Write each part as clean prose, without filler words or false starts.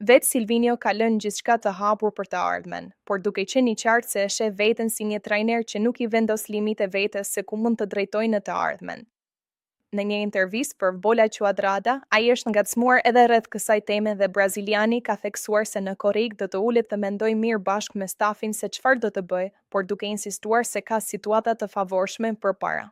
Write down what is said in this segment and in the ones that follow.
Vetë Silvinio ka lënë gjithçka të hapur për të ardhmen, por duke qenë i qartë se e sheh veten si një trajner që nuk i vendos limite vetes se ku mund të drejtojë në të ardhmen. Në një intervistë për Bola Quadrada, ai është ngacmuar edhe rreth kësaj teme dhe braziliani ka theksuar se në korrik do të ulet të mendojë mirë bashkë me stafin se çfarë do të bëjë, por duke insistuar se ka situata të favorshme përpara.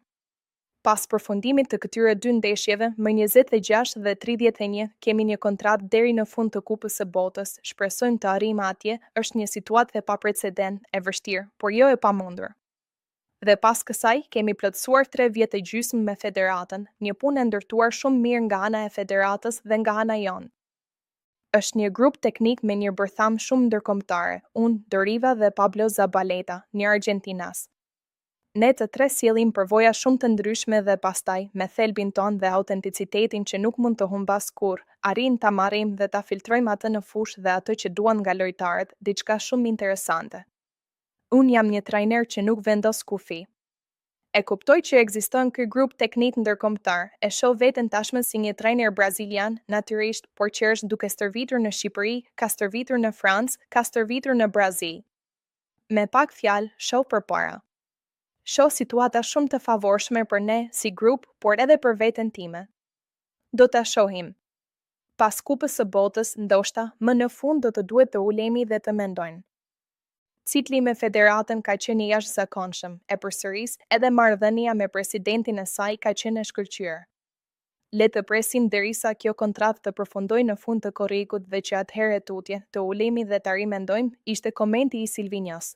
Pas përfundimit të këtyre dy ndeshjeve, më 26 dhe 31, kemi një kontratë deri në fund të Kupës së Botës. Shpresojmë të arrijmë atje, është një situatë e paprecedent, e vështirë, por jo e pamundur. Dhe pas kësaj, kemi plotësuar 3 vjet e gjysmë me federatën, një punë e ndërtuar shumë mirë nga ana e federatës dhe nga ana jonë. Është një grup teknik me një bërtham shumë ndërkombëtare, unë, Doriva dhe Pablo Zabaleta, një argentinas. Ne të tre sjellim përvoja shumë të ndryshme dhe pastaj, me thelbin ton dhe autenticitetin që nuk mund të humbas kurrë, arrim ta marrim dhe ta filtrojmë atë në fushë dhe atë që duan nga lojtarët, diçka shumë interesante. Unë jam një trajner që nuk vendos kufi. E kuptoj që ekziston ky grup teknik ndërkombëtar, e shoh veten tashmë si një trajner brazilian, natyrisht, por që është duke stërvitur në Shqipëri, ka stërvitur në Francë, ka stërvitur në Brazil. Me pak fjalë, shoh përpara. Shoh situata shumë të favorshme për ne si grup, por edhe për veten time. Do ta shohim. Pas Kupës së Botës, ndoshta, më në fund do të duhet të ulemi dhe të mendojnë. Cikli me federatën ka qenë i jashtëzakonshëm, e përsëris edhe marrëdhënia me presidentin e saj ka qenë e shkëlqyer. Le të presim derisa kjo kontratë të përfundojë në fund të korrikut dhe që atëherë tutje të ulemi dhe ta rimendojmë, ishte komenti i Silvinios.